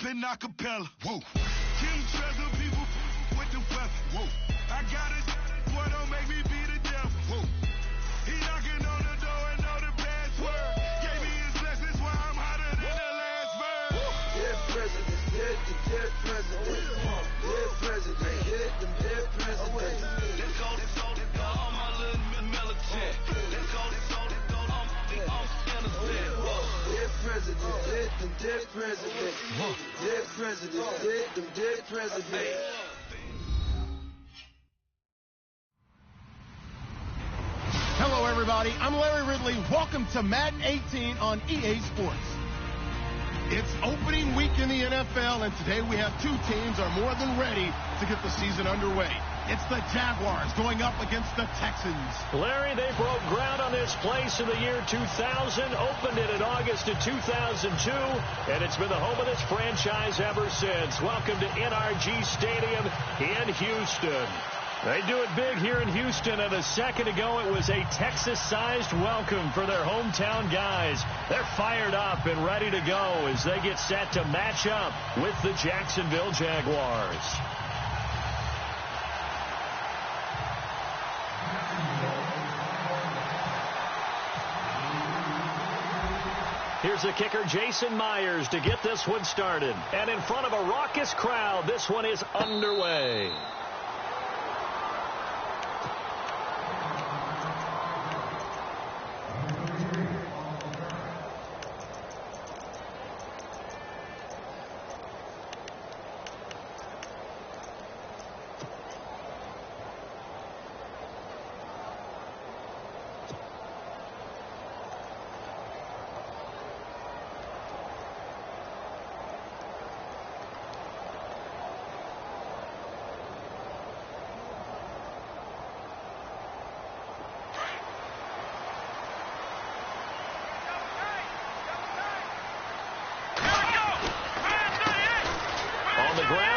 rapping acapella. Whoa. King treasure people with the weapon. Whoa. I got it. Boy, don't make me be the devil. Whoa. He knocking on the door and know the password. Gave me his lessons while I'm hotter than the last bird. Dead presidents, dead to dead presidents. Dead presidents, hit them dead presidents. Let's go, all my little militant. Let's go, I'm innocent. Dead presidents, hit them dead presidents. Dead presidents, hit them dead presidents. Hello, everybody. I'm Larry Ridley. Welcome to Madden 18 on EA Sports. It's opening week in the NFL, and today we have two teams are more than ready to get the season underway. It's the Jaguars going up against the Texans. Larry, they broke ground on this place in the year 2000, opened it in August of 2002, and it's been the home of this franchise ever since. Welcome to NRG Stadium in Houston. They do it big here in Houston, and a second ago it was a Texas-sized welcome for their hometown guys. They're fired up and ready to go as they get set to match up with the Jacksonville Jaguars. Here's the kicker, Jason Myers, to get this one started. And in front of a raucous crowd, this one is underway.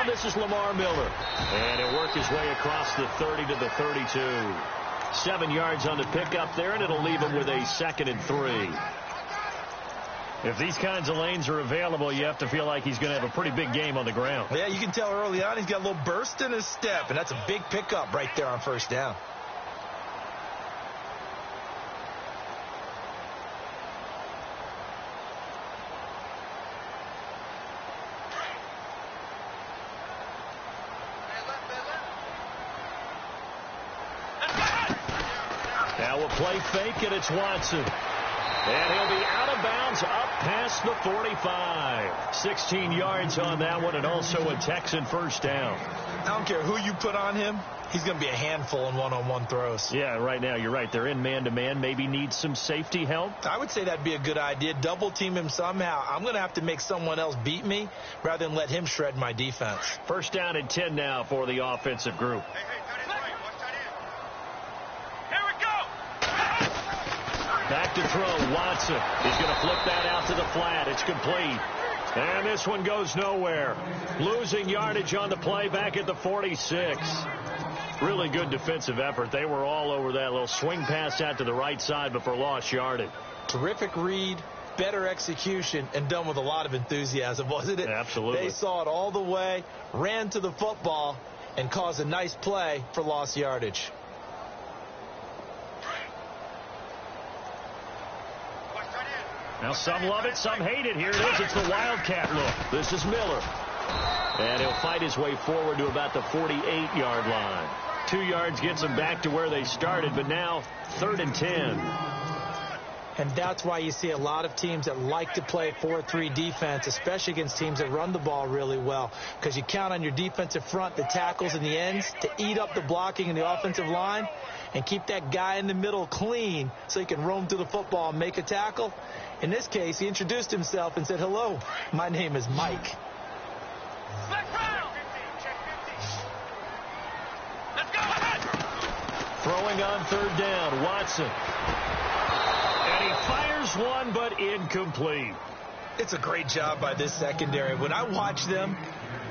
This is Lamar Miller, and he'll work his way across the 30 to the 32. 7 yards on the pickup there, and it'll leave him with a 2nd and 3. If these kinds of lanes are available, you have to feel like he's going to have a pretty big game on the ground. Yeah, you can tell early on he's got a little burst in his step, and that's a big pickup right there on first down. Play fake, and it's Watson. And he'll be out of bounds up past the 45. 16 yards on that one, and also a Texan first down. I don't care who you put on him. He's going to be a handful in one-on-one throws. Yeah, right now you're right. They're in man-to-man. Maybe need some safety help. I would say that'd be a good idea. Double team him somehow. I'm going to have to make someone else beat me rather than let him shred my defense. First down and 10 now for the offensive group. Back to throw, Watson. He's going to flip that out to the flat. It's complete. And this one goes nowhere. Losing yardage on the play back at the 46. Really good defensive effort. They were all over that little swing pass out to the right side, but for lost yardage. Terrific read, better execution, and done with a lot of enthusiasm, wasn't it? Absolutely. They saw it all the way, ran to the football, and caused a nice play for lost yardage. Now some love it, some hate it. Here it is. It's the Wildcat look. This is Miller. And he'll fight his way forward to about the 48-yard line. 2 yards gets him back to where they started, but now 3rd and 10. And that's why you see a lot of teams that like to play 4-3 defense, especially against teams that run the ball really well, because you count on your defensive front, the tackles and the ends, to eat up the blocking in the offensive line and keep that guy in the middle clean so he can roam to the football and make a tackle. In this case, he introduced himself and said, "Hello, my name is Mike." Throwing on 3rd down, Watson. And he fires one, but incomplete. It's a great job by this secondary. When I watch them,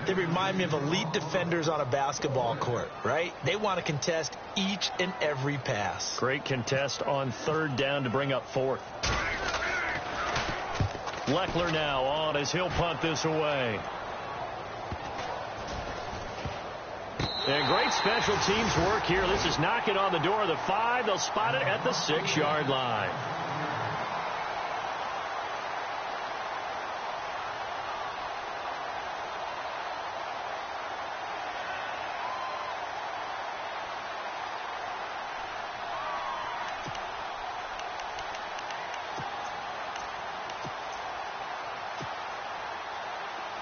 they remind me of elite defenders on a basketball court, right? They want to contest each and every pass. Great contest on 3rd down to bring up 4th. Leckler now on as he'll punt this away. And great special teams work here. This is knocking on the door of the 5. They'll spot it at the 6-yard line.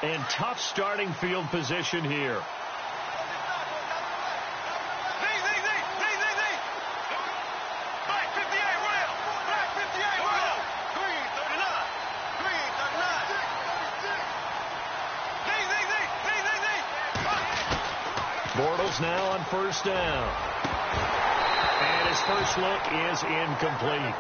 And tough starting field position here. Bortles now on first down. And his first look is incomplete.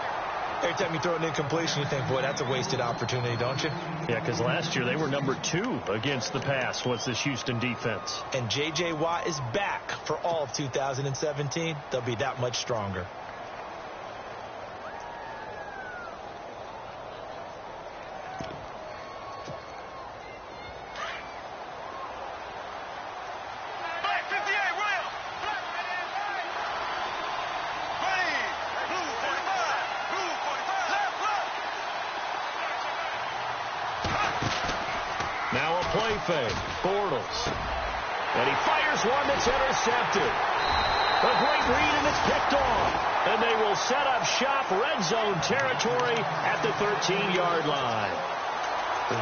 Every time you throw an incompletion, you think, boy, that's a wasted opportunity, don't you? Yeah, because last year they were number 2 against the pass, was this Houston defense. And J.J. Watt is back for all of 2017. They'll be that much stronger. Now a play fake. Bortles. And he fires one that's intercepted. A great read, and it's picked off. And they will set up shop red zone territory at the 13-yard line.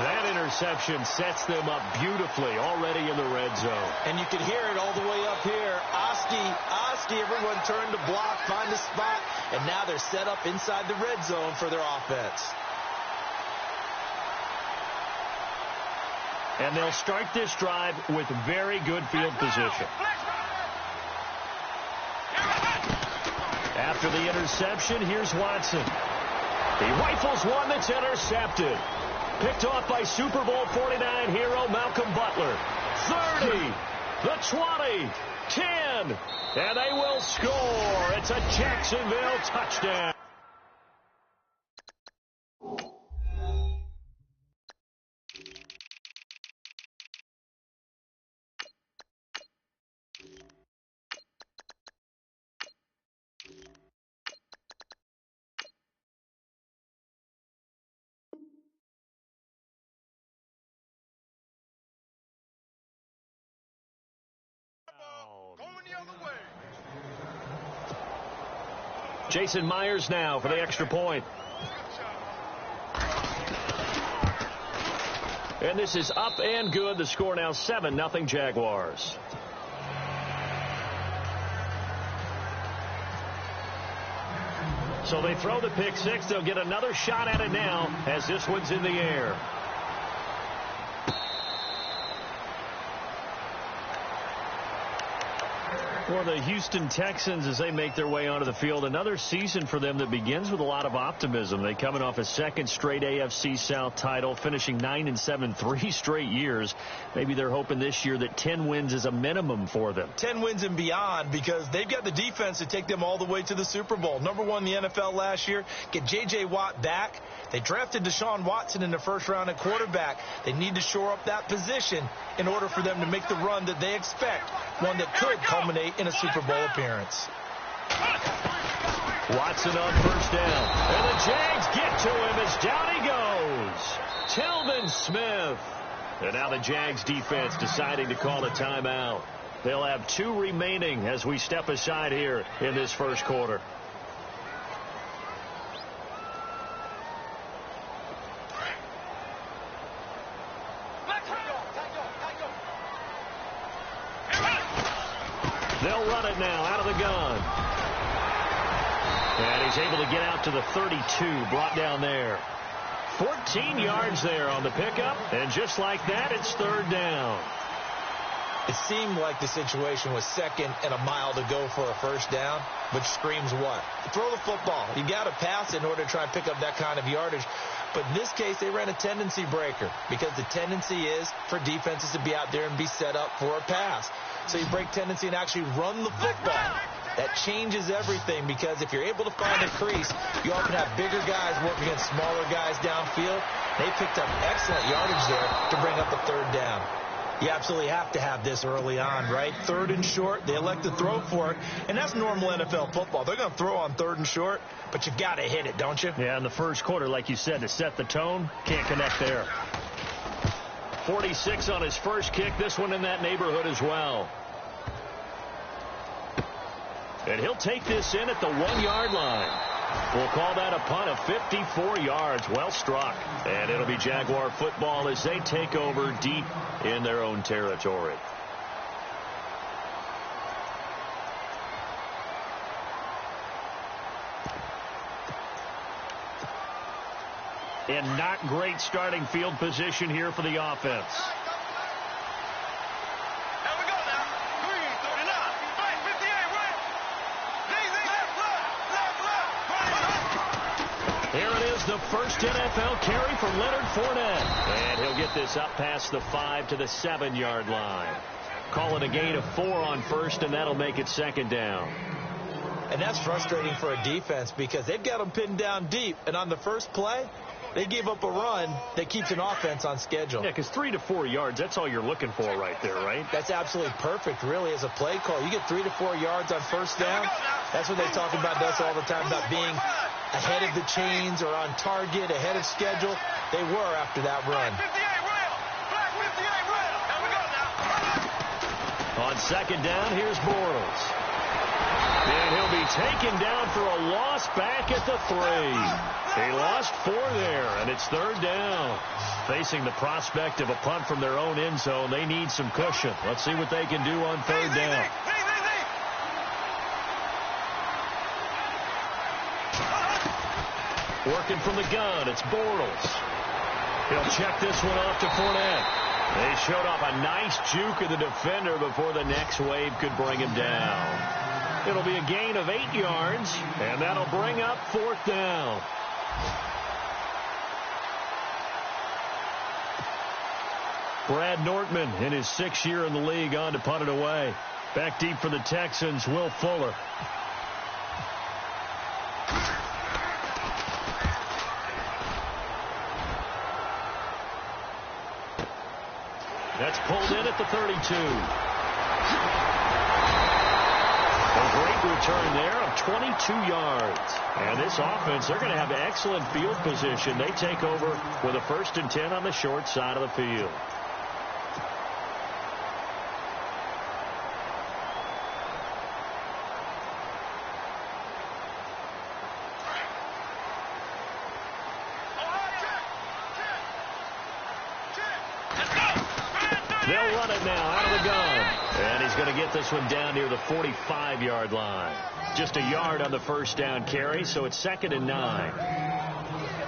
That interception sets them up beautifully already in the red zone. And you can hear it all the way up here. Oski, everyone turned to block, find a spot, and now they're set up inside the red zone for their offense. And they'll start this drive with very good field position. After the interception, here's Watson. He rifles one that's intercepted. Picked off by Super Bowl 49 hero Malcolm Butler. 30, the 20, 10, and they will score. It's a Jacksonville touchdown. Jason Myers now for the extra point. And this is up and good. The score now 7-0 Jaguars. So they throw the pick six. They'll get another shot at it now as this one's in the air. For the Houston Texans, as they make their way onto the field, another season for them that begins with a lot of optimism. They coming off a second straight AFC South title, finishing 9-7, 3 straight years. Maybe they're hoping this year that 10 wins is a minimum for them. 10 wins and beyond, because they've got the defense to take them all the way to the Super Bowl. Number 1 in the NFL last year. Get J.J. Watt back. They drafted Deshaun Watson in the first round at quarterback. They need to shore up that position in order for them to make the run that they expect, one that could culminate in a Super Bowl appearance. Watson on first down. And the Jags get to him as down he goes. Telvin Smith. And now the Jags defense deciding to call a timeout. They'll have 2 remaining as we step aside here in this first quarter. They'll run it now out of the gun. And he's able to get out to the 32, brought down there. 14 yards there on the pickup, and just like that, it's third down. It seemed like the situation was second and a mile to go for a first down, which screams what? Throw the football. You got to pass in order to try and pick up that kind of yardage. But in this case, they ran a tendency breaker, because the tendency is for defenses to be out there and be set up for a pass. So you break tendency and actually run the football. That changes everything, because if you're able to find a crease, you often have bigger guys work against smaller guys downfield. They picked up excellent yardage there to bring up a third down. You absolutely have to have this early on, right? 3rd and short, they elect to throw for it, and that's normal NFL football. They're going to throw on 3rd and short, but you got to hit it, don't you? Yeah, in the first quarter, like you said, to set the tone, can't connect there. 46 on his first kick, this one in that neighborhood as well. And he'll take this in at the 1-yard line. We'll call that a punt of 54 yards. Well struck. And it'll be Jaguar football as they take over deep in their own territory. And not great starting field position here for the offense. Here it is, the first NFL carry for Leonard Fournette. And he'll get this up past the 5 to the 7-yard line. Call it a gain of 4 on first, and that'll make it 2nd down. And that's frustrating for a defense because they've got them pinned down deep. And on the first play, they gave up a run that keeps an offense on schedule. Yeah, because 3 to 4 yards, that's all you're looking for right there, right? That's absolutely perfect, really, as a play call. You get 3 to 4 yards on first down. That's what they talk about us all the time, about being ahead of the chains or on target, ahead of schedule. They were after that run. On 2nd down, here's Bortles. And he'll be taken down for a loss back at the 3. He lost 4 there, and it's 3rd down. Facing the prospect of a punt from their own end zone, they need some cushion. Let's see what they can do on 3rd down. Working from the gun, it's Bortles. He'll check this one off to Fournette. They showed off a nice juke of the defender before the next wave could bring him down. It'll be a gain of 8 yards, and that'll bring up 4th down. Brad Nortman in his 6th year in the league on to punt it away. Back deep for the Texans, Will Fuller. That's pulled in at the 32. A great return there of 22 yards. And this offense, they're going to have excellent field position. They take over with a 1st and 10 on the short side of the field. They'll run it now out of the gun. And he's going to get this one down near the 45-yard line. Just a yard on the first down carry, so it's 2nd and 9.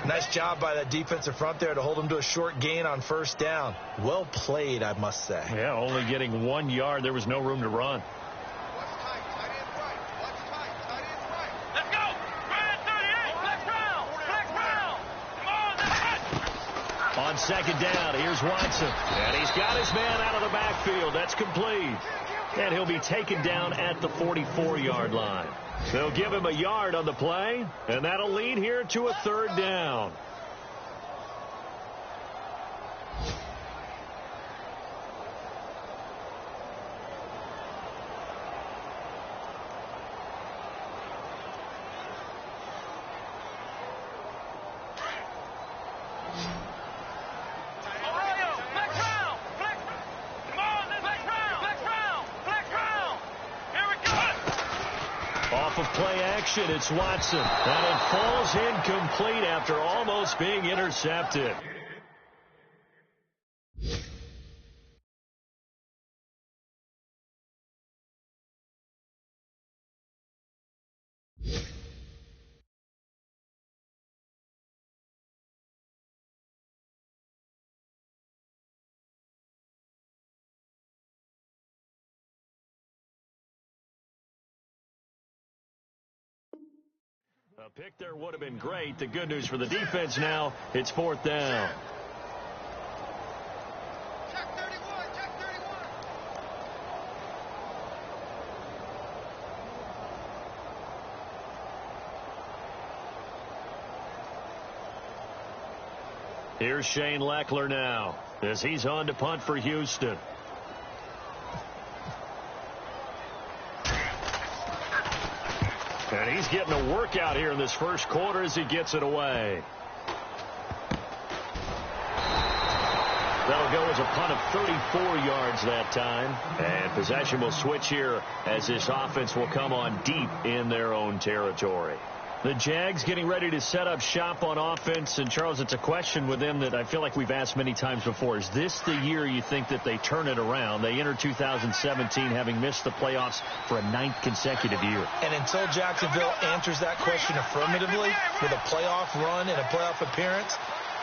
Nice job by that defensive front there to hold him to a short gain on first down. Well played, I must say. Yeah, only getting 1 yard. There was no room to run. On 2nd down, here's Watson. And he's got his man out of the backfield. That's complete. And he'll be taken down at the 44-yard line. They'll give him a yard on the play, and that'll lead here to a 3rd down. Off of play action, it's Watson. And it falls incomplete after almost being intercepted. A pick there would have been great. The good news for the defense now, it's 4th down. Check 31, check 31. Here's Shane Leckler now as he's on to punt for Houston. And he's getting a workout here in this first quarter as he gets it away. That'll go as a punt of 34 yards that time. And possession will switch here as this offense will come on deep in their own territory. The Jags getting ready to set up shop on offense. And, Charles, it's a question with them that I feel like we've asked many times before. Is this the year you think that they turn it around? They enter 2017 having missed the playoffs for a 9th consecutive year. And until Jacksonville answers that question affirmatively with a playoff run and a playoff appearance,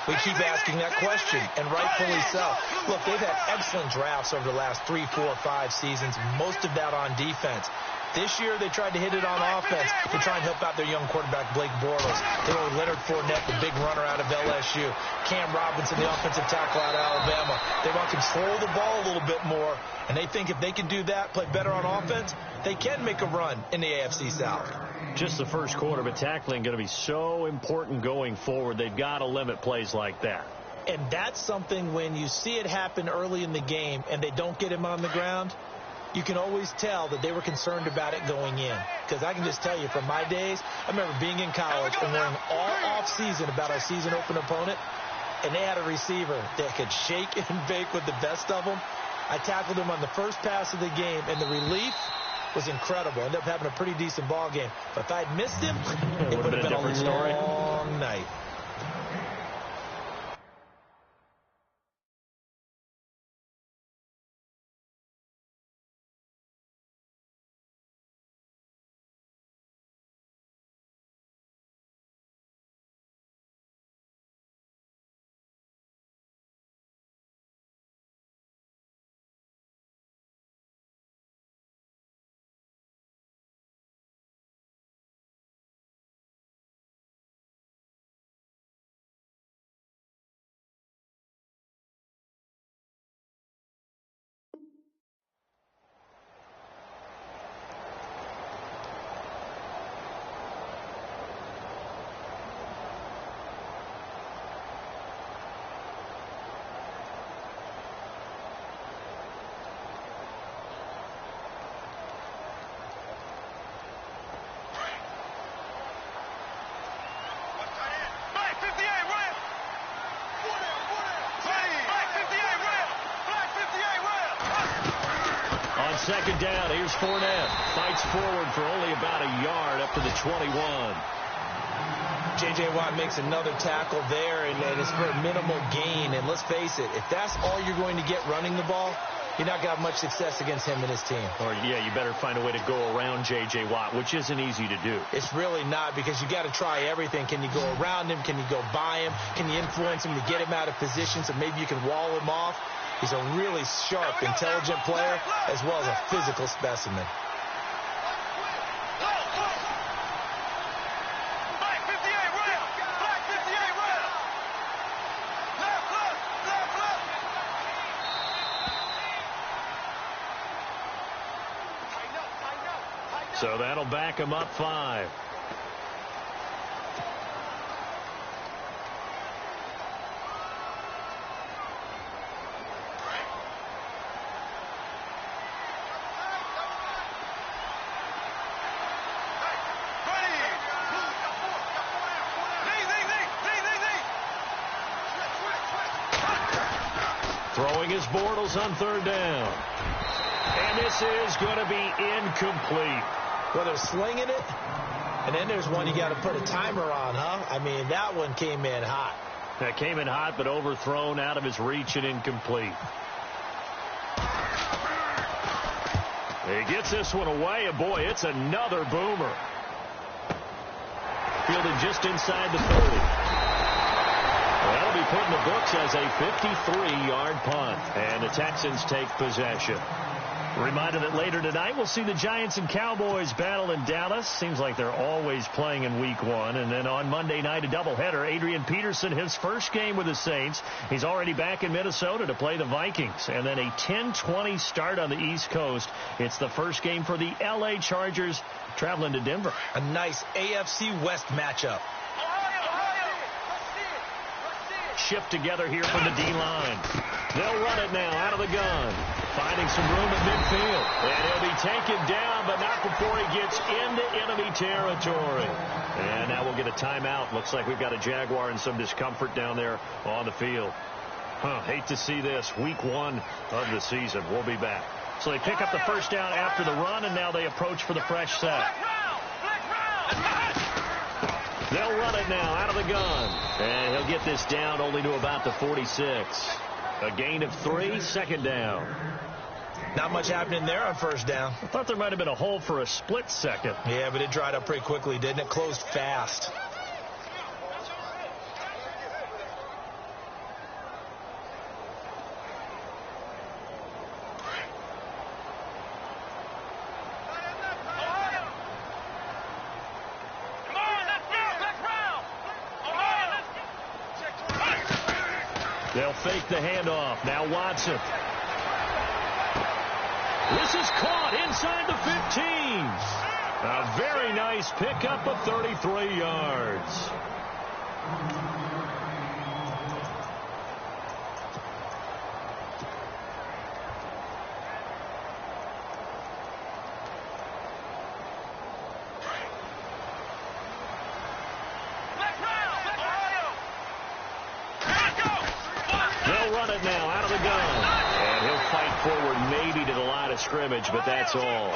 we keep asking that question, and rightfully so. Look, they've had excellent drafts over the last 3, 4, 5 seasons, most of that on defense. This year, they tried to hit it on offense to try and help out their young quarterback, Blake Bortles. They were Leonard Fournette, the big runner out of LSU. Cam Robinson, the offensive tackle out of Alabama. They want to control the ball a little bit more, and they think if they can do that, play better on offense, they can make a run in the AFC South. Just the first quarter, but tackling going to be so important going forward. They've got to limit plays like that. And that's something when you see it happen early in the game and they don't get him on the ground, you can always tell that they were concerned about it going in. Because I can just tell you from my days, I remember being in college and learning all off-season about our season-open opponent, and they had a receiver that could shake and bake with the best of them. I tackled him on the first pass of the game, and the relief was incredible. Ended up having a pretty decent ball game. But if I'd missed him, it would have been a different long night. Second down, here's Fournette. Fights forward for only about a yard up to the 21. J.J. Watt makes another tackle there, and it's for a minimal gain. And let's face it, if that's all you're going to get running the ball, you're not going to have much success against him and his team. Or, yeah, you better find a way to go around J.J. Watt, which isn't easy to do. It's really not, because you got to try everything. Can you go around him? Can you go by him? Can you influence him to get him out of position so maybe you can wall him off? He's a really sharp, intelligent player, as well as a physical specimen. So that'll back him up 5. Throwing his Bortles on third down. And this is going to be incomplete. Well, they're slinging it, and then there's one you got to put a timer on, huh? I mean, that one came in hot. That came in hot, but overthrown, out of his reach, and incomplete. He gets this one away, and boy, it's another boomer. Fielded just inside the 30. That'll be put in the books as a 53-yard punt, and the Texans take possession. Reminder that later tonight we'll see the Giants and Cowboys battle in Dallas. Seems like they're always playing in week 1. And then on Monday night, a doubleheader. Adrian Peterson, his first game with the Saints. He's already back in Minnesota to play the Vikings. And then a 10:20 start on the East Coast. It's the first game for the L.A. Chargers traveling to Denver. A nice AFC West matchup. Shift together here from the D-line. They'll run it now out of the gun. Finding some room at midfield. And he'll be taken down, but not before he gets into enemy territory. And now we'll get a timeout. Looks like we've got a Jaguar in some discomfort down there on the field. Hate to see this. Week 1 of the season. We'll be back. So they pick up the first down after the run, and now they approach for the fresh set. They'll run it now out of the gun. And he'll get this down only to about the 46. A gain of 3, second down. Not much happening there on first down. I thought there might have been a hole for a split second. Yeah, but it dried up pretty quickly, didn't it? Closed fast. They'll fake the handoff. Now Watson. This is caught inside the 15. A very nice pickup of 33 yards. Scrimmage, but that's all.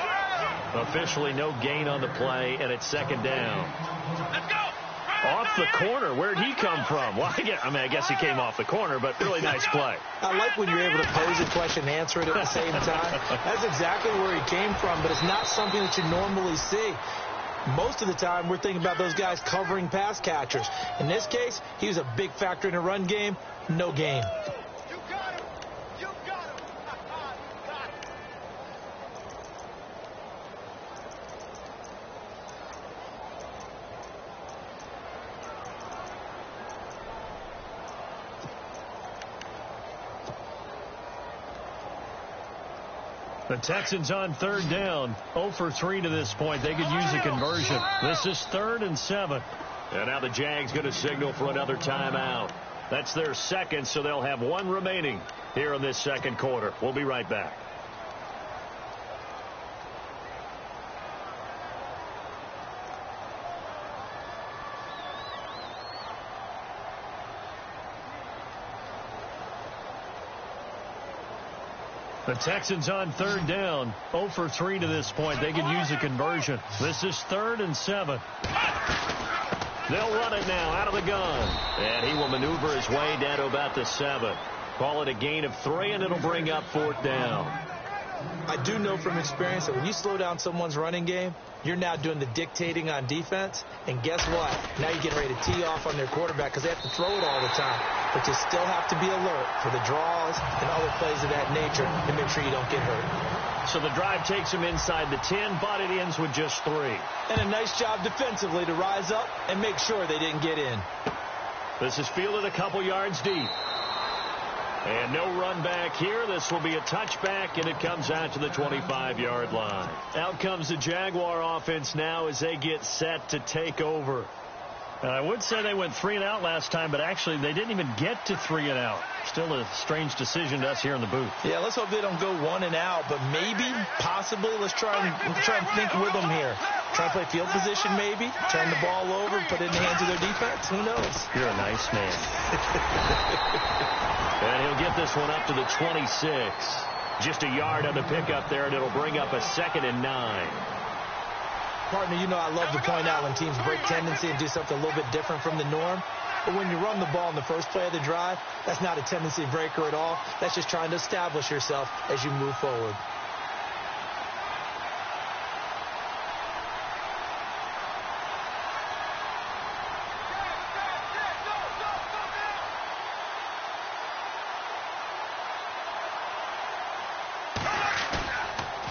Officially no gain on the play, and it's second down. Let's go! Off the corner. Where'd he come from? Well, I guess he came off the corner, but really nice play. I like when you're able to pose a question and answer it at the same time. That's exactly where he came from, but it's not something that you normally see. Most of the time, we're thinking about those guys covering pass catchers. In this case, he was a big factor in the run game. No gain. The Texans on third down, 0 for 3 to this point. They could use a conversion. This is 3rd and 7. And now the Jags going to signal for another timeout. That's their second, so they'll have 1 remaining here in this second quarter. We'll be right back. The Texans on third down, 0 for 3 to this point. They could use a conversion. This is 3rd and 7. They'll run it now out of the gun. And he will maneuver his way down to about the 7. Call it a gain of 3, and it'll bring up 4th down. I do know from experience that when you slow down someone's running game, you're now doing the dictating on defense. And guess what? Now you're getting ready to tee off on their quarterback because they have to throw it all the time. But you still have to be alert for the draws and other plays of that nature to make sure you don't get hurt. So the drive takes him inside the 10, but it ends with just 3. And a nice job defensively to rise up and make sure they didn't get in. This is fielded a couple yards deep. And no run back here. This will be a touchback, and it comes out to the 25-yard line. Out comes the Jaguar offense now as they get set to take over. I would say they went 3 and out last time, but actually they didn't even get to 3 and out. Still a strange decision to us here in the booth. Yeah, let's hope they don't go 1 and out, but maybe, possibly, let's try and think with them here. Try to play field position maybe, turn the ball over, put it in the hands of their defense. Who knows? You're a nice man. And he'll get this one up to the 26. Just a yard on the pickup there, and it'll bring up a 2nd and 9. Partner, you know I love to point out when teams break tendency and do something a little bit different from the norm. But when you run the ball in the first play of the drive, that's not a tendency breaker at all. That's just trying to establish yourself as you move forward.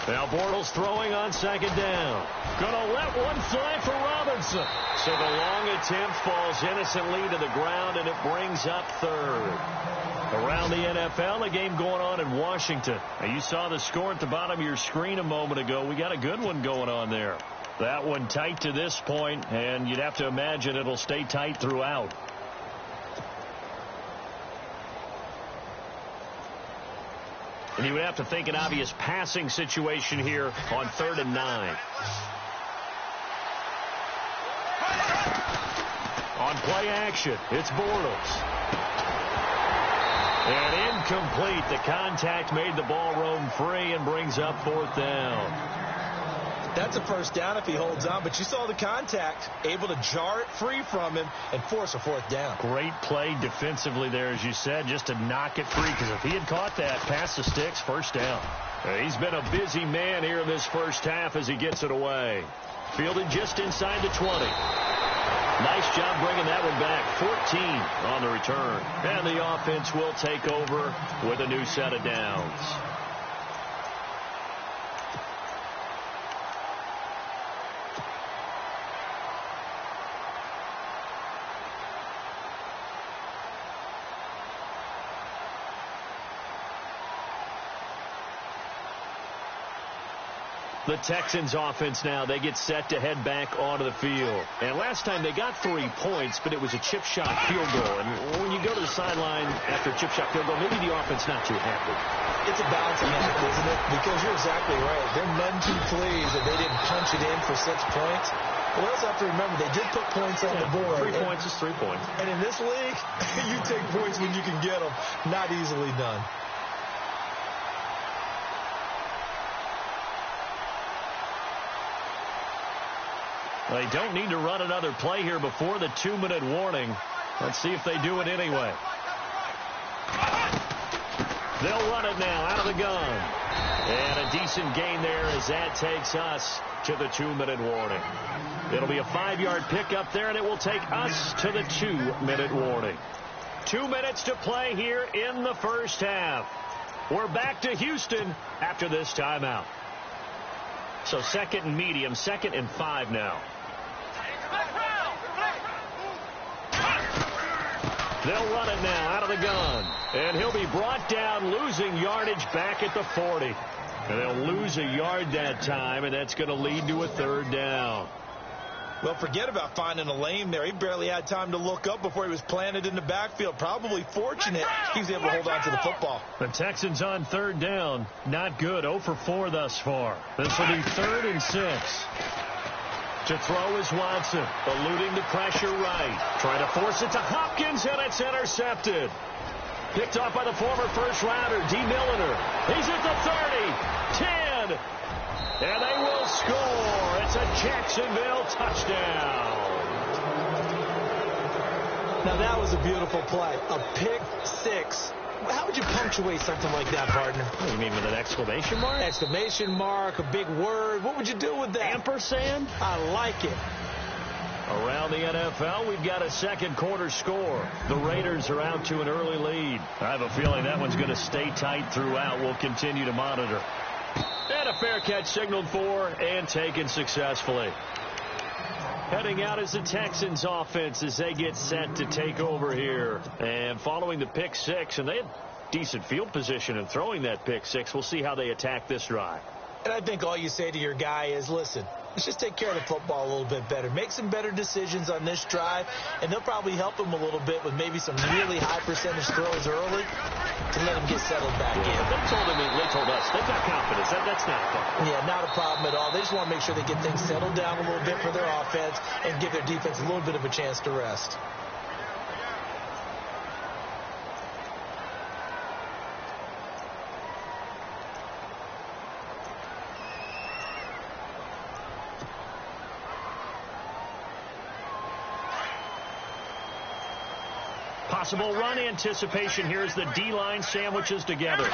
Now Bortles throwing on 2nd down. Gonna let one fly for Robinson. So the long attempt falls innocently to the ground, and it brings up 3rd. Around the NFL, a game going on in Washington. Now you saw the score at the bottom of your screen a moment ago. We got a good one going on there. That one tight to this point, and you'd have to imagine it'll stay tight throughout. And you would have to think an obvious passing situation here on 3rd and 9. On play action, it's Bortles. And incomplete. The contact made the ball roam free and brings up 4th down. That's a first down if he holds on, but you saw the contact, able to jar it free from him and force a 4th down. Great play defensively there, as you said, just to knock it free, because if he had caught that, past the sticks, first down. He's been a busy man here in this first half as he gets it away. Fielded just inside the 20. Nice job bringing that one back. 14 on the return. And the offense will take over with a new set of downs. The Texans offense now, they get set to head back onto the field. And last time they got 3 points, but it was a chip shot field goal. And when you go to the sideline after a chip shot field goal, maybe the offense not too happy. It's a balancing act, isn't it? Because you're exactly right. They're none too pleased that they didn't punch it in for 6 points. But we also have to remember they did put points on the board. 3 points is 3 points. And in this league, you take points when you can get them. Not easily done. They don't need to run another play here before the 2-minute warning. Let's see if they do it anyway. They'll run it now out of the gun. And a decent gain there as that takes us to the 2-minute warning. It'll be a 5-yard pickup there, and it will take us to the 2-minute warning. 2 minutes to play here in the first half. We're back to Houston after this timeout. So 2nd and medium, 2nd and 5 now. They'll run it now out of the gun. And he'll be brought down, losing yardage back at the 40. And they'll lose a yard that time, and that's going to lead to a 3rd down. Well, forget about finding a lane there. He barely had time to look up before he was planted in the backfield. Probably fortunate he was able to hold on to the football. The Texans on 3rd down. Not good. 0 for 4 thus far. This will be 3rd and 6. To throw is Watson, eluding the pressure right. Trying to force it to Hopkins, and it's intercepted. Picked off by the former first-rounder, D. Milliner. He's at the 30, 10, and they will score. It's a Jacksonville touchdown. Now, that was a beautiful play. A pick 6. How would you punctuate something like that, partner? What, you mean with an exclamation mark? Exclamation mark, a big word. What would you do with that? Ampersand? I like it. Around the NFL, we've got a second quarter score. The Raiders are out to an early lead. I have a feeling that one's going to stay tight throughout. We'll continue to monitor. And a fair catch signaled for and taken successfully. Heading out is the Texans offense as they get set to take over here. And following the pick 6, and they had decent field position in throwing that pick 6. We'll see how they attack this drive. And I think all you say to your guy is, listen, let's just take care of the football a little bit better. Make some better decisions on this drive, and they'll probably help him a little bit with maybe some really high percentage throws early to let him get settled back in. They told us they've got confidence. That's not a problem. Yeah, not a problem at all. They just want to make sure they get things settled down a little bit for their offense and give their defense a little bit of a chance to rest. Possible run anticipation here as the D-line sandwiches together.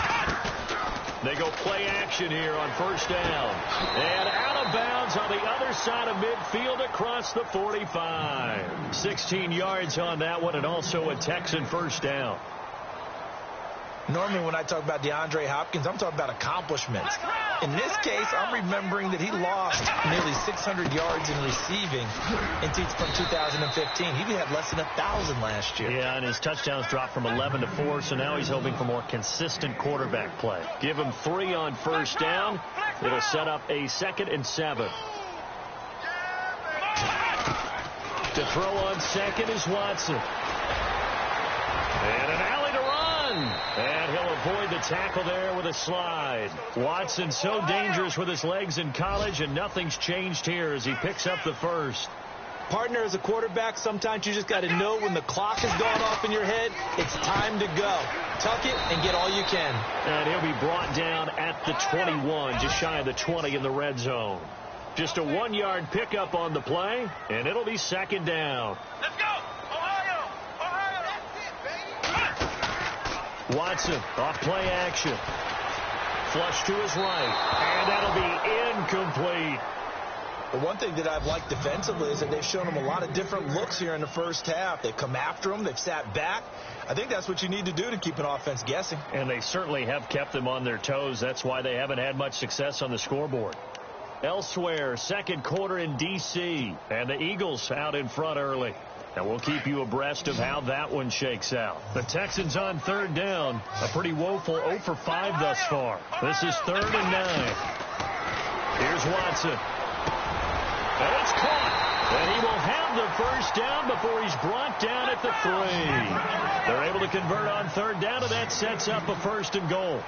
They go play action here on first down. And out of bounds on the other side of midfield across the 45. 16 yards on that one, and also a Texan first down. Normally when I talk about DeAndre Hopkins, I'm talking about accomplishments. In this case, I'm remembering that he lost nearly 600 yards in receiving from 2015. He had less than 1,000 last year. Yeah, and his touchdowns dropped from 11 to 4, so now he's hoping for more consistent quarterback play. Give him 3 on first down. It'll set up a 2nd and 7. To throw on second is Watson. And an alley to run. And he'll avoid the tackle there with a slide. Watson so dangerous with his legs in college, and nothing's changed here as he picks up the first. Partner, as a quarterback, sometimes you just got to know when the clock has gone off in your head, it's time to go. Tuck it and get all you can. And he'll be brought down at the 21, just shy of the 20 in the red zone. Just a 1-yard pickup on the play, and it'll be second down. Let's go! Ohio! Ohio! That's it, baby! Watson off play action. Flush to his right, and that'll be incomplete. The one thing that I've liked defensively is that they've shown him a lot of different looks here in the first half. They've come after him. They've sat back. I think that's what you need to do to keep an offense guessing. And they certainly have kept them on their toes. That's why they haven't had much success on the scoreboard. Elsewhere, second quarter in D.C., and the Eagles out in front early. And we'll keep you abreast of how that one shakes out. The Texans on third down, a pretty woeful 0 for 5 thus far. This is 3rd and 9. Here's Watson. And it's caught. And he will have the first down before he's brought down at the 3. They're able to convert on third down, and that sets up a 1st and goal.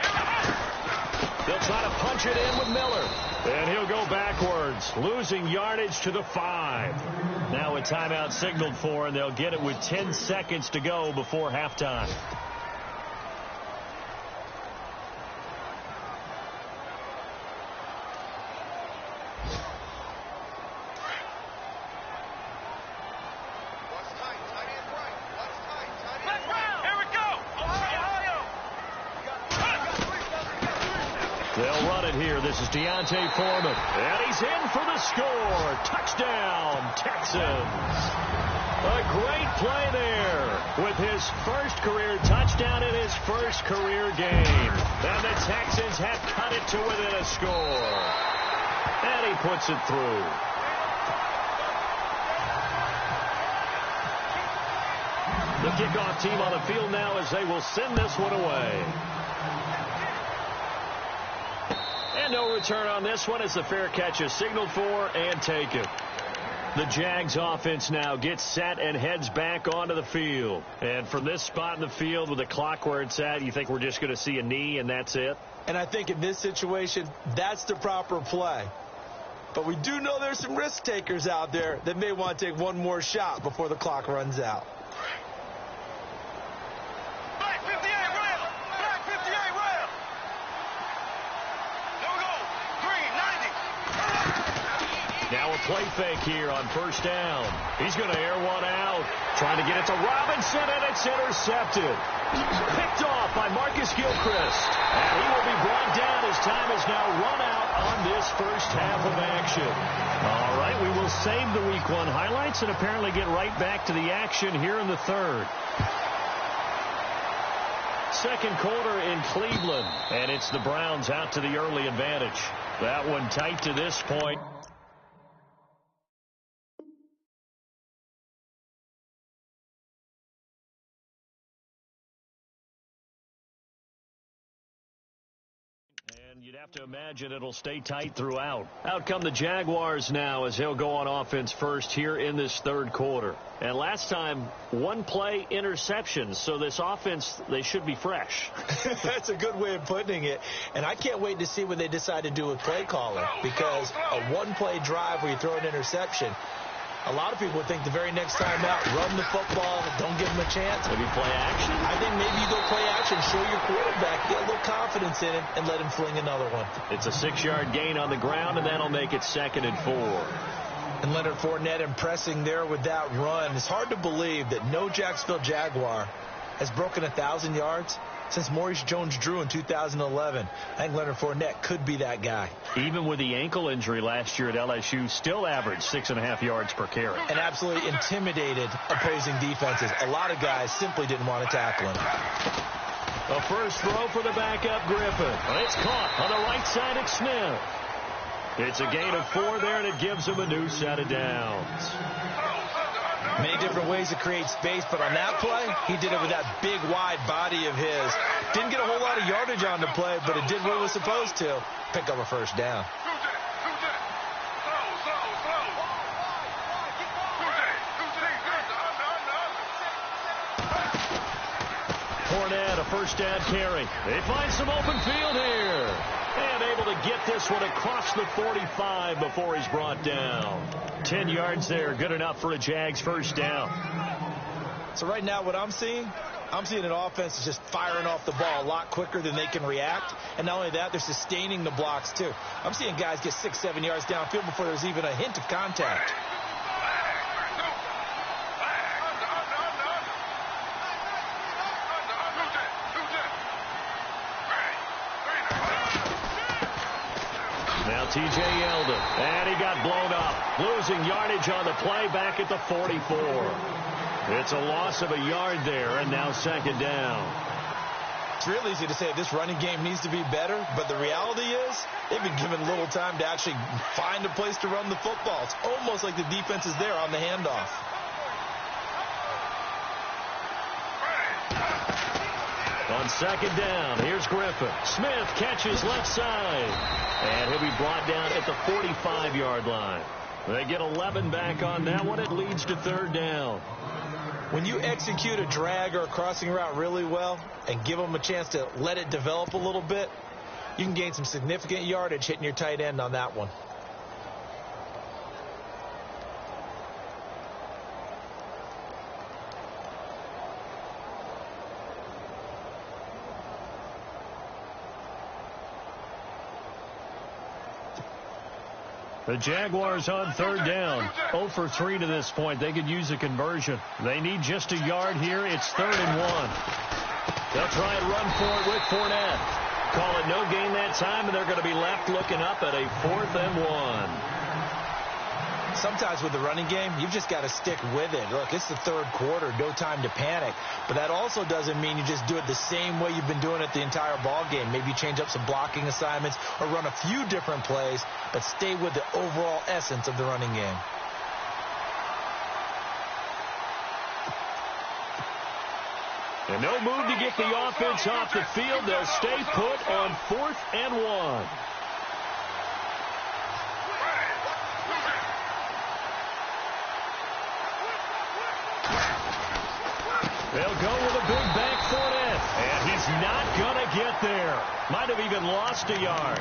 They'll try to punch it in with Miller. And he'll go backwards, losing yardage to the 5. Now a timeout signaled for, and they'll get it with 10 seconds to go before halftime. They'll run it here. This is Deontay Foreman. And he's in for the score. Touchdown, Texans. A great play there with his first career touchdown in his first career game. And the Texans have cut it to within a score. And he puts it through. The kickoff team on the field now as they will send this one away. And no return on this one as the fair catch is signaled for and taken. The Jags offense now gets set and heads back onto the field. And from this spot in the field with the clock where it's at, you think we're just going to see a knee and that's it? And I think in this situation, that's the proper play. But we do know there's some risk takers out there that may want to take one more shot before the clock runs out. Now a play fake here on first down. He's going to air one out. Trying to get it to Robinson, and it's intercepted. Picked off by Marcus Gilchrist. And he will be brought down as time has now run out on this first half of action. All right, we will save the Week 1 highlights and apparently get right back to the action here in the third. Second quarter in Cleveland, and it's the Browns out to the early advantage. That one tight to this point. And you'd have to imagine it'll stay tight throughout. Out come the Jaguars now as they'll go on offense first here in this third quarter. And last time, one play interceptions. So this offense, they should be fresh. That's a good way of putting it. And I can't wait to see what they decide to do with play calling. Because a one-play drive where you throw an interception, a lot of people would think the very next time out, run the football, don't give them a chance. Maybe play action? I think maybe you go play action, show your quarterback, get a little confidence in it, and let him fling another one. It's a 6-yard gain on the ground, and that'll make it 2nd and 4. And Leonard Fournette impressing there with that run. It's hard to believe that no Jacksonville Jaguar has broken 1,000 yards since Maurice Jones-Drew in 2011. I think Leonard Fournette could be that guy. Even with the ankle injury last year at LSU, still averaged 6.5 yards per carry. And absolutely intimidated opposing defenses. A lot of guys simply didn't want to tackle him. A first throw for the backup Griffin. It's caught on the right side at Smith. It's a gain of 4 there, and it gives him a new set of downs. Many different ways to create space, but on that play, he did it with that big, wide body of his. Didn't get a whole lot of yardage on the play, but it did what it was supposed to. Pick up a first down. Fournette, a first down carry. They find some open field here. And able to get this one across the 45 before he's brought down. 10 yards there, good enough for a Jags first down. So right now what I'm seeing an offense is just firing off the ball a lot quicker than they can react. And not only that, they're sustaining the blocks too. I'm seeing guys get 6-7 yards downfield before there's even a hint of contact. Now T.J. Yeldon, and he got blown up. Losing yardage on the play back at the 44. It's a loss of a yard there, and now second down. It's real easy to say this running game needs to be better, but the reality is they've been given little time to actually find a place to run the football. It's almost like the defense is there on the handoff. On second down, here's Griffin. Smith catches left side, and he'll be brought down at the 45-yard line. They get 11 back on that one. It leads to third down. When you execute a drag or a crossing route really well and give them a chance to let it develop a little bit, you can gain some significant yardage hitting your tight end on that one. The Jaguars on third down. 0 for 3 to this point. They could use a conversion. They need just a yard here. It's 3rd and 1. They'll try and run for it with Fournette. Call it no gain that time, and they're going to be left looking up at a 4th and 1. Sometimes with the running game, you've just got to stick with it. Look, it's the third quarter, no time to panic. But that also doesn't mean you just do it the same way you've been doing it the entire ball game. Maybe you change up some blocking assignments or run a few different plays, but stay with the overall essence of the running game. And no move to get the offense off the field. They'll stay put on 4th and 1. They'll go with a big back Fournette, and he's not going to get there. Might have even lost a yard.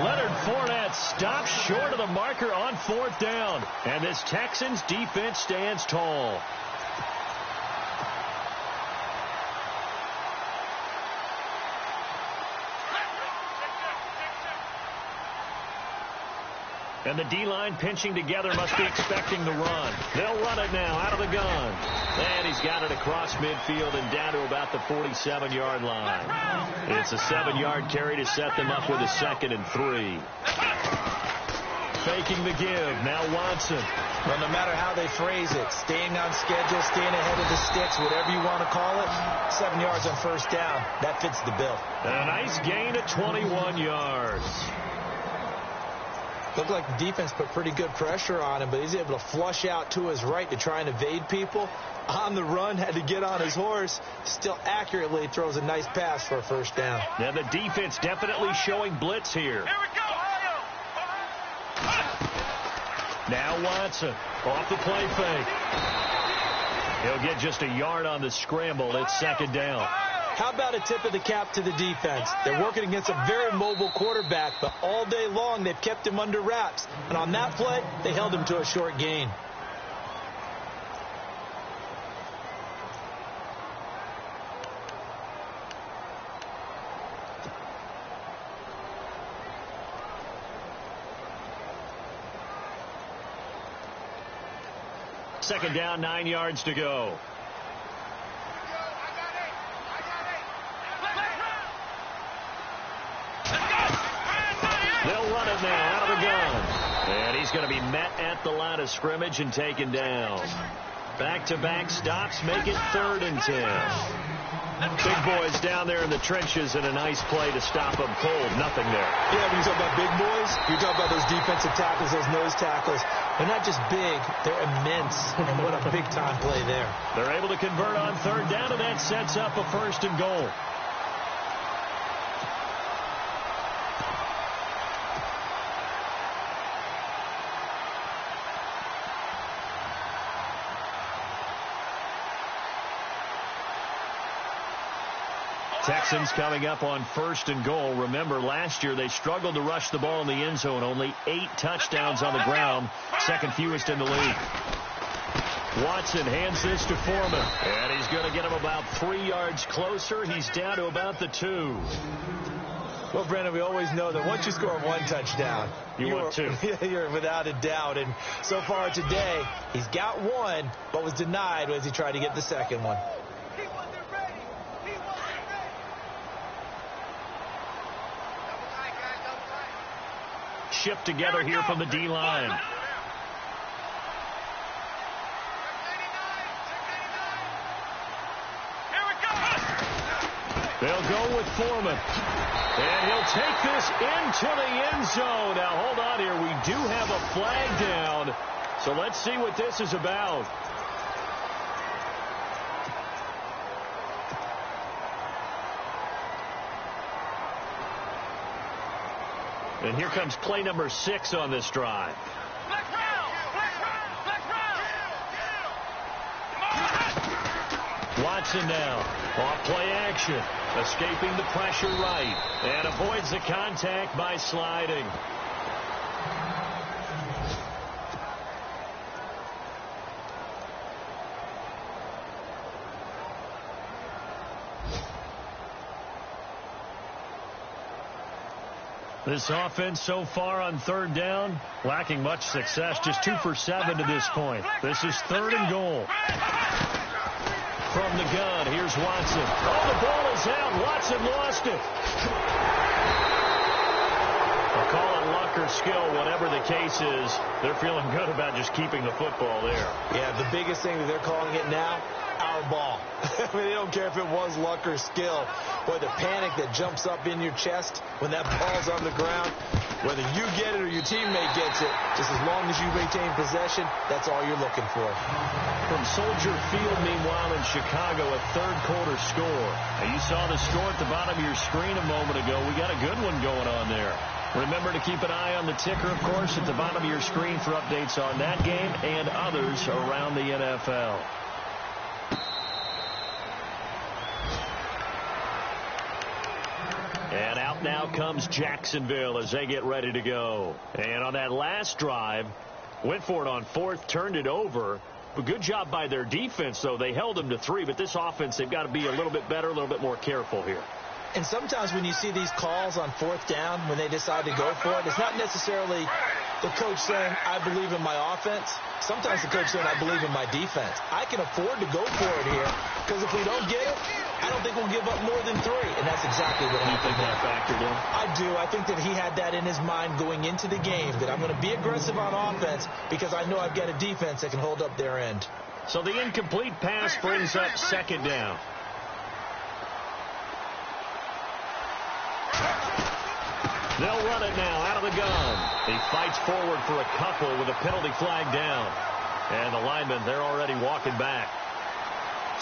Leonard Fournette stops short of the marker on 4th down, and this Texans defense stands tall. And the D-line pinching together must be expecting the run. They'll run it now out of the gun. And he's got it across midfield and down to about the 47-yard line. It's a 7-yard carry to set them up with a 2nd and 3. Faking the give. Now Watson. Well, no matter how they phrase it, staying on schedule, staying ahead of the sticks, whatever you want to call it, 7 yards on 1st down. That fits the bill. And a nice gain of 21 yards. Looked like the defense put pretty good pressure on him, but he's able to flush out to his right to try and evade people. On the run, had to get on his horse. Still accurately throws a nice pass for a 1st down. Now the defense definitely showing blitz here. Here we go. Now Watson off the play fake. He'll get just a yard on the scramble. It's 2nd down. How about a tip of the cap to the defense? They're working against a very mobile quarterback, but all day long they've kept him under wraps. And on that play, they held him to a short gain. Second down, 9 yards to go. They'll run it now out of the gun. And he's going to be met at the line of scrimmage and taken down. Back-to-back stops make it 3rd and 10. Big boys down there in the trenches and a nice play to stop them cold. Nothing there. Yeah, when you talk about big boys, you talk about those defensive tackles, those nose tackles. They're not just big, they're immense. And what a big-time play there. They're able to convert on 3rd down, and that sets up a 1st and goal. Texans coming up on 1st and goal. Remember, last year they struggled to rush the ball in the end zone. Only 8 touchdowns on the ground, second fewest in the league. Watson hands this to Foreman, and he's going to get him about 3 yards closer. He's down to about the 2. Well, Brandon, we always know that once you score 1 touchdown, you want 2. You're without a doubt. And so far today, he's got 1, but was denied as he tried to get the second one. He wasn't ready. He wasn't ready. Shift together here from the D-line. They'll go with Foreman. And he'll take this into the end zone. Now, hold on here. We do have a flag down. So let's see what this is about. And here comes play number 6 on this drive. Watson now, off play action, escaping the pressure right, and avoids the contact by sliding. This offense so far on 3rd down, lacking much success, just 2 for 7 to this point. This is 3rd and goal. From the gun, here's Watson. Oh, the ball is out. Watson lost it. I'll call it luck or skill, whatever the case is. They're feeling good about just keeping the football there. Yeah, the biggest thing that they're calling it now, our ball. I mean, they don't care if it was luck or skill. Boy, the panic that jumps up in your chest when that ball's on the ground, whether you get it or your teammate gets it, just as long as you maintain possession, that's all you're looking for. From Soldier Field, meanwhile, in Chicago, a 3rd quarter score. Now, you saw the score at the bottom of your screen a moment ago. We got a good one going on there. Remember to keep an eye on the ticker, of course, at the bottom of your screen for updates on that game and others around the NFL. And out now comes Jacksonville as they get ready to go. And on that last drive, went for it on 4th, turned it over. But good job by their defense, though. They held them to 3, but this offense, they've got to be a little bit better, a little bit more careful here. And sometimes when you see these calls on 4th down, when they decide to go for it, it's not necessarily the coach saying, I believe in my offense. Sometimes the coach saying, I believe in my defense. I can afford to go for it here because if we don't get it, I don't think we'll give up more than 3. And that's exactly what happened. You think that factored in? I do. I think that he had that in his mind going into the game, that I'm going to be aggressive on offense because I know I've got a defense that can hold up their end. So the incomplete pass brings up 2nd down. They'll run it now out of the gun. He fights forward for a couple with a penalty flag down. And the linemen, they're already walking back.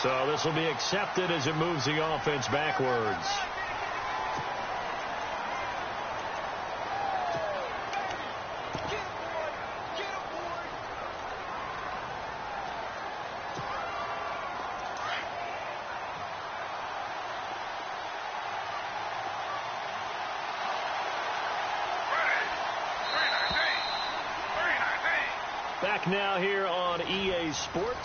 So this will be accepted as it moves the offense backwards. Back now here on EA Sports.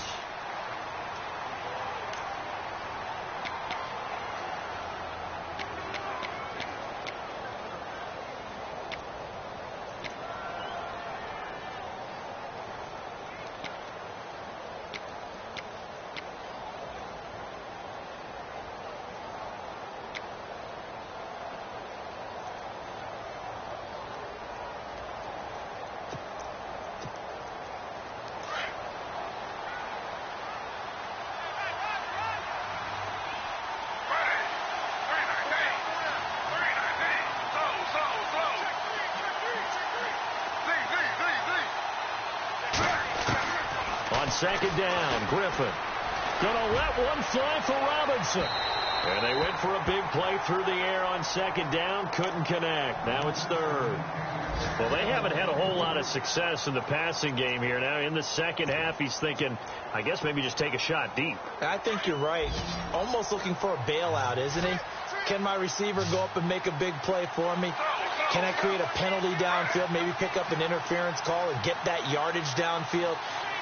On 2nd down, Griffin gonna let one fly for Robinson. And they went for a big play through the air on 2nd down, couldn't connect. Now it's 3rd. Well, they haven't had a whole lot of success in the passing game here. Now in the second half, he's thinking, I guess maybe just take a shot deep. I think you're right. Almost looking for a bailout, isn't he? Can my receiver go up and make a big play for me? Can I create a penalty downfield, maybe pick up an interference call and get that yardage downfield?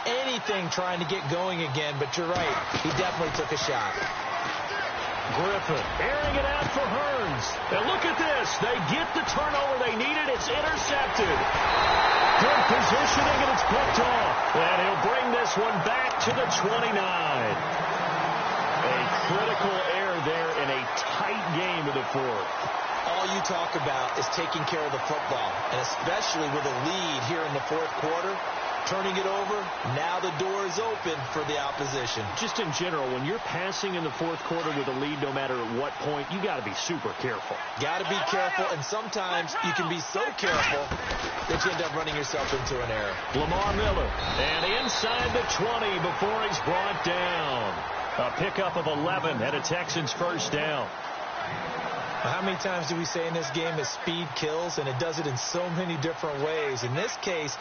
Anything trying to get going again, but you're right. He definitely took a shot. Griffin airing it out for Hearns. And look at this. They get the turnover they needed. It's intercepted. Good positioning, and it's picked off. And he'll bring this one back to the 29. A critical error there in a tight game of the fourth. All you talk about is taking care of the football, and especially with a lead here in the fourth quarter. Turning it over, now the door is open for the opposition. Just in general, when you're passing in the fourth quarter with a lead, no matter at what point, you got to be super careful. Got to be careful, and sometimes you can be so careful that you end up running yourself into an error. Lamar Miller, and inside the 20 before he's brought down. A pickup of 11 and a Texans first down. How many times do we say in this game that speed kills, and it does it in so many different ways? In this case,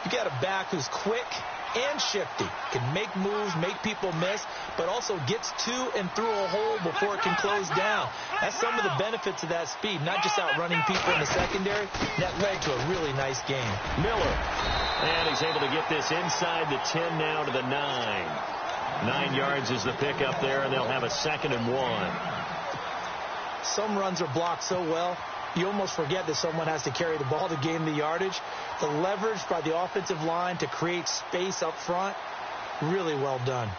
you got a back who's quick and shifty, can make moves, make people miss, but also gets to and through a hole before it can close down. That's some of the benefits of that speed, not just outrunning people in the secondary. That led to a really nice game. Miller, and he's able to get this inside the 10 now to the 9. 9 yards is the pickup there, and they'll have a 2nd and 1. Some runs are blocked so well, you almost forget that someone has to carry the ball to gain the yardage. The leverage by the offensive line to create space up front, really well done.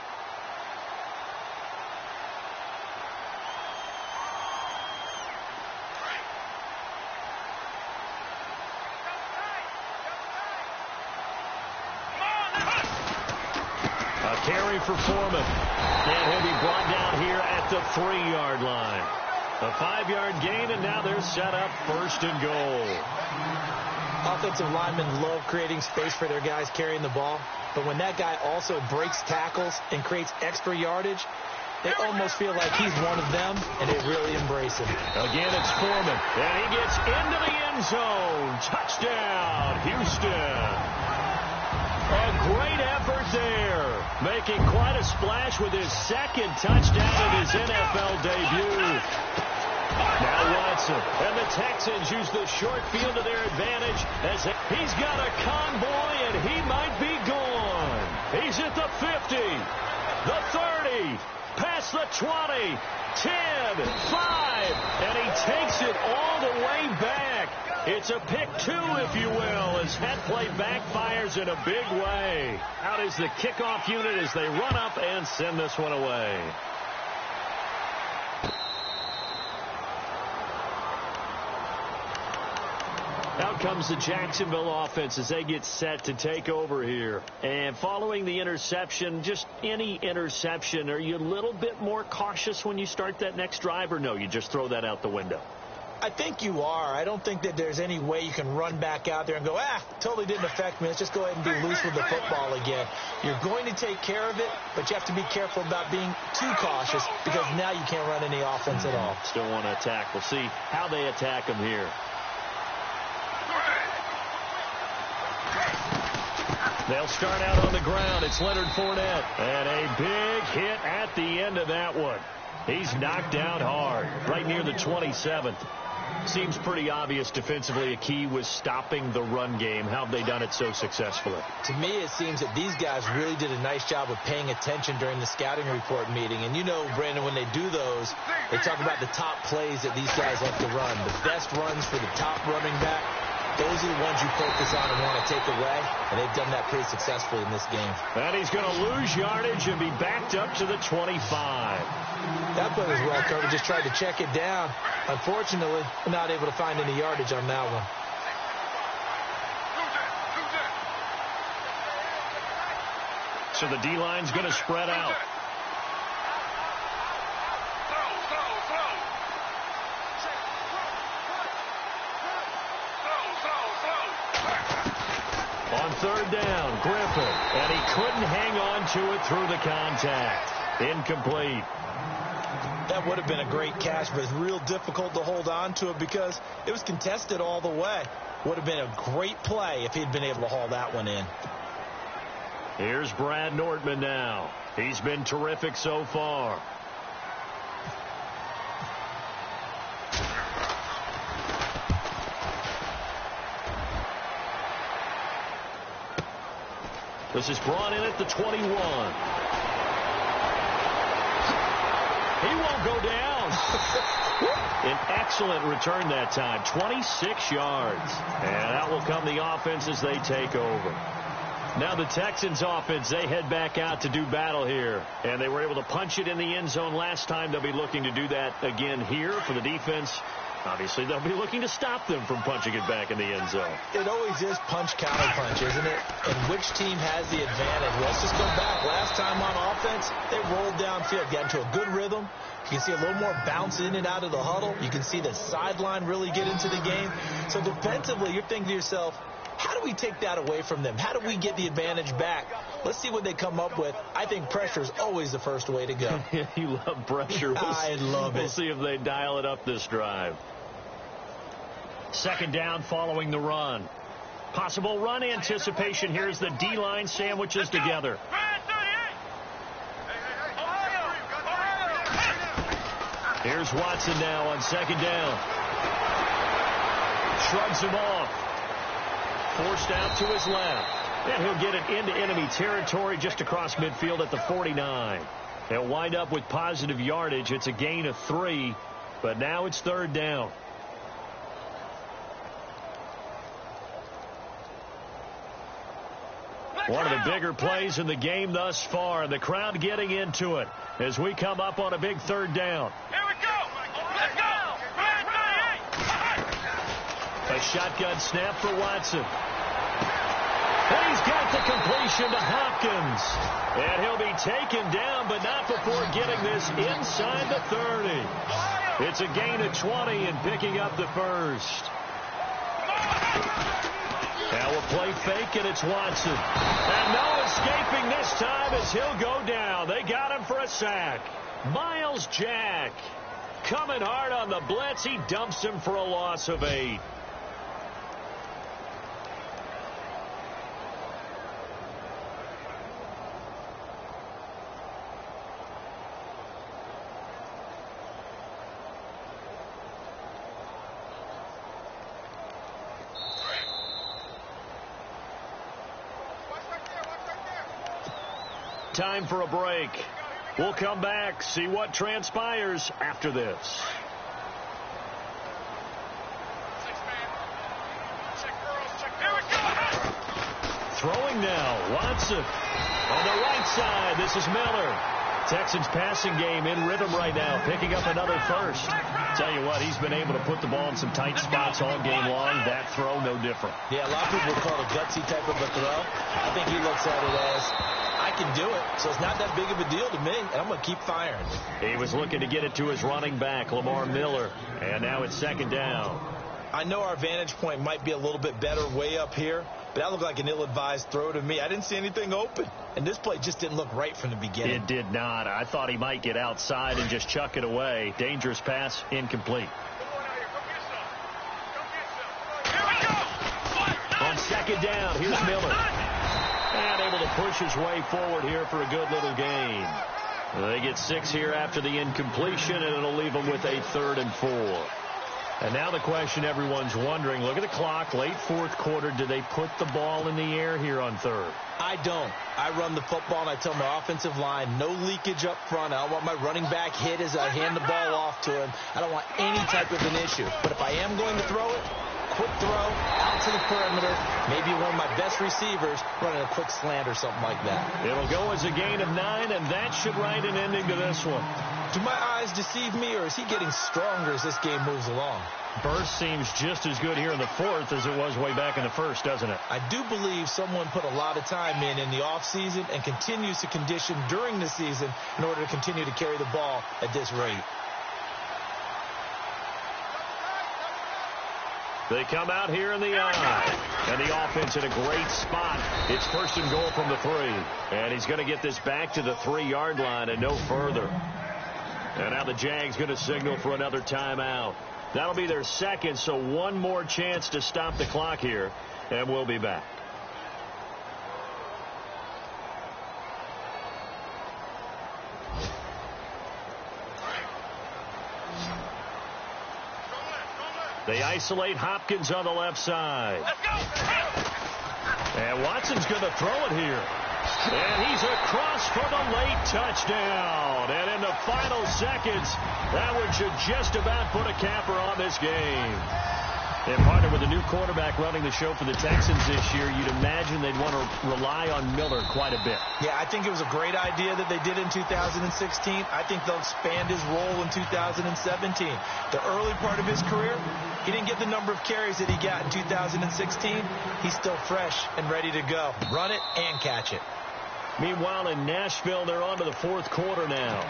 A carry for Foreman, and he'll be brought down here at the 3-yard line. A 5-yard gain, and now they're set up 1st and goal. Offensive linemen love creating space for their guys carrying the ball, but when that guy also breaks tackles and creates extra yardage, they almost feel like he's one of them, and they really embrace him. Again, it's Foreman, and he gets into the end zone. Touchdown, Houston. A great effort there, making quite a splash with his 2nd touchdown in his NFL debut. Now Watson, and the Texans use the short field to their advantage as he's got a convoy, and he might be gone. He's at the 50, the 30, past the 20, 10, 5, and he takes it all the way back. It's a pick 2, if you will, as that play backfires in a big way. Out is the kickoff unit as they run up and send this one away. Out comes the Jacksonville offense as they get set to take over here. And following the interception, just any interception, are you a little bit more cautious when you start that next drive, or no, you just throw that out the window? I think you are. I don't think that there's any way you can run back out there and go, totally didn't affect me. Let's just go ahead and be loose with the football again. You're going to take care of it, but you have to be careful about being too cautious because now you can't run any offense at all. Still want to attack. We'll see how they attack them here. They'll start out on the ground. It's Leonard Fournette. And a big hit at the end of that one. He's knocked down hard, right near the 27th. Seems pretty obvious defensively a key was stopping the run game. How have they done it so successfully? To me, it seems that these guys really did a nice job of paying attention during the scouting report meeting. And you know, Brandon, when they do those, they talk about the top plays that these guys have to run. The best runs for the top running back. Those are the ones you focus on and want to take away, and they've done that pretty successfully in this game. And he's going to lose yardage and be backed up to the 25. That play was well covered, just tried to check it down. Unfortunately, not able to find any yardage on that one. So the D-line's going to spread out. On 3rd down, Griffin, and he couldn't hang on to it through the contact. Incomplete. That would have been a great catch, but it's real difficult to hold on to it because it was contested all the way. Would have been a great play if he'd been able to haul that one in. Here's Brad Nordman now. He's been terrific so far. This is brought in at the 21. He won't go down. An excellent return that time, 26 yards. And out will come the offense as they take over. Now the Texans offense, they head back out to do battle here. And they were able to punch it in the end zone last time. They'll be looking to do that again here for the defense. Obviously, they'll be looking to stop them from punching it back in the end zone. It always is punch-counter-punch, isn't it? And which team has the advantage? Let's just go back. Last time on offense, they rolled downfield, got into a good rhythm. You can see a little more bounce in and out of the huddle. You can see the sideline really get into the game. So defensively, you're thinking to yourself, how do we take that away from them? How do we get the advantage back? Let's see what they come up with. I think pressure is always the first way to go. You love pressure. I love it. We'll see if they dial it up this drive. Second down following the run. Possible run anticipation. Here's the D-line sandwiches together. Here's Watson now on second down. Shrugs him off. Forced out to his left. And he'll get it into enemy territory just across midfield at the 49. They'll wind up with positive yardage. It's a gain of 3, but now it's third down. One of the bigger plays in the game thus far. The crowd getting into it as we come up on a big third down. Here we go. Let's go. A shotgun snap for Watson. And he's got the completion to Hopkins. And he'll be taken down, but not before getting this inside the 30. It's a gain of 20 and picking up the first. Now a play fake, and it's Watson. And no escaping this time as he'll go down. They got him for a sack. Miles Jack coming hard on the blitz. He dumps him for a loss of 8. Time for a break. We'll come back, see what transpires after this. Throwing now, Watson. On the right side, this is Miller. Texans passing game in rhythm right now, picking up another first. Tell you what, he's been able to put the ball in some tight spots all game long. That throw, no different. Yeah, a lot of people call it a gutsy type of a throw. I think he looks at it as, I can do it, so it's not that big of a deal to me, and I'm going to keep firing. He was looking to get it to his running back, Lamar Miller, and now it's second down. I know our vantage point might be a little bit better way up here, but that looked like an ill-advised throw to me. I didn't see anything open, and this play just didn't look right from the beginning. It did not. I thought he might get outside and just chuck it away. Dangerous pass, incomplete. On second down, here's Miller. And able to push his way forward here for a good little gain. They get 6 here after the incompletion, and it'll leave them with a 3rd and 4. And now the question everyone's wondering, look at the clock, late fourth quarter, do they put the ball in the air here on third? I don't. I run the football, and I tell my offensive line, no leakage up front. I don't want my running back hit as I hand the ball off to him. I don't want any type of an issue. But if I am going to throw it, quick throw, out to the perimeter, maybe one of my best receivers running a quick slant or something like that. It'll go as a gain of 9, and that should write an ending to this one. Do my eyes deceive me, or is he getting stronger as this game moves along? Burst seems just as good here in the fourth as it was way back in the first, doesn't it? I do believe someone put a lot of time in the offseason and continues to condition during the season in order to continue to carry the ball at this rate. They come out here in the eye. And the offense in a great spot. It's first and goal from the 3. And he's going to get this back to the 3-yard line and no further. And now the Jags going to signal for another timeout. That'll be their second, so one more chance to stop the clock here. And we'll be back. They isolate Hopkins on the left side. And Watson's going to throw it here. And he's across for the late touchdown. And in the final seconds, that one should just about put a capper on this game. And partner with a new quarterback running the show for the Texans this year, you'd imagine they'd want to rely on Miller quite a bit. Yeah, I think it was a great idea that they did in 2016. I think they'll expand his role in 2017. The early part of his career, he didn't get the number of carries that he got in 2016. He's still fresh and ready to go. Run it and catch it. Meanwhile, in Nashville, they're on to the fourth quarter now.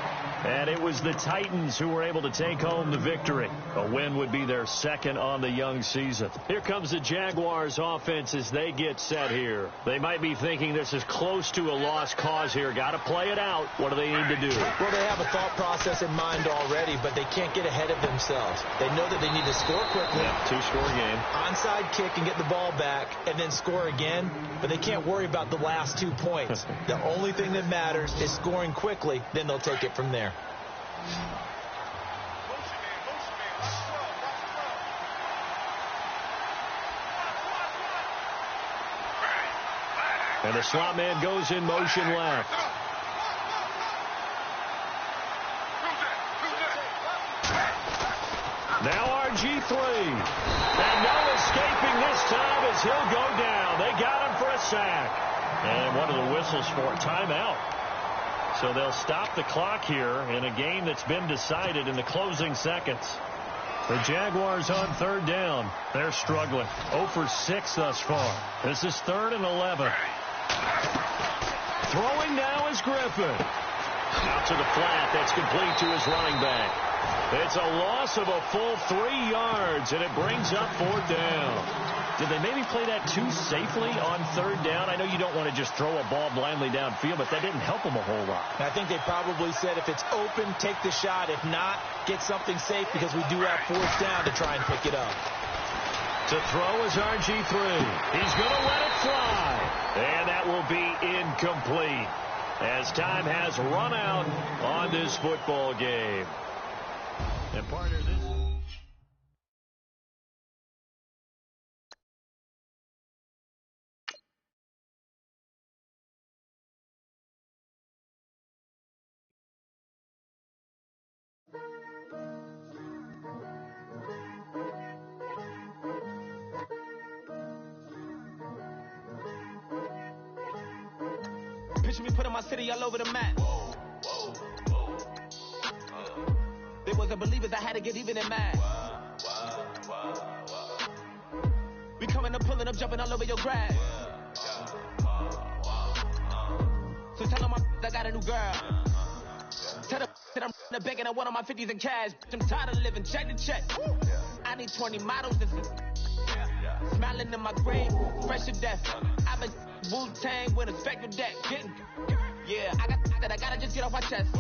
And it was the Titans who were able to take home the victory. A win would be their second on the young season. Here comes the Jaguars offense as they get set here. They might be thinking this is close to a lost cause here. Got to play it out. What do they need to do? Well, they have a thought process in mind already, but they can't get ahead of themselves. They know that they need to score quickly. Yeah, two-score game. Onside kick and get the ball back and then score again, but they can't worry about the last 2 points. The only thing that matters is scoring quickly, then they'll take it from there. And the slot man goes in motion left. Now RG3. And no escaping this time as he'll go down. They got him for a sack. And one of the whistles for a timeout. So they'll stop the clock here in a game that's been decided in the closing seconds. The Jaguars on third down. They're struggling. 0 for 6 thus far. This is 3rd and 11. Throwing now is Griffin. Out to the flat. That's complete to his running back. It's a loss of a full 3 yards, and it brings up 4th down. Did they maybe play that too safely on 3rd down? I know you don't want to just throw a ball blindly downfield, but that didn't help them a whole lot. I think they probably said if it's open, take the shot. If not, get something safe because we do have 4th down to try and pick it up. To throw is RG3. He's going to let it fly. And that will be incomplete as time has run out on this football game. And partner, this... Picture me putting my city all over the map. They wasn't believers, I had to get even in mad. We coming up, pulling up, jumping all over your grass. So tell them I got a new girl. Tell them that I'm the bank and I want on my 50s in cash. I'm tired of living check to check. I need 20 models. Smiling in my grave, fresh to death. I've been Wu-Tang with a spectral deck. I gotta just get off my chest.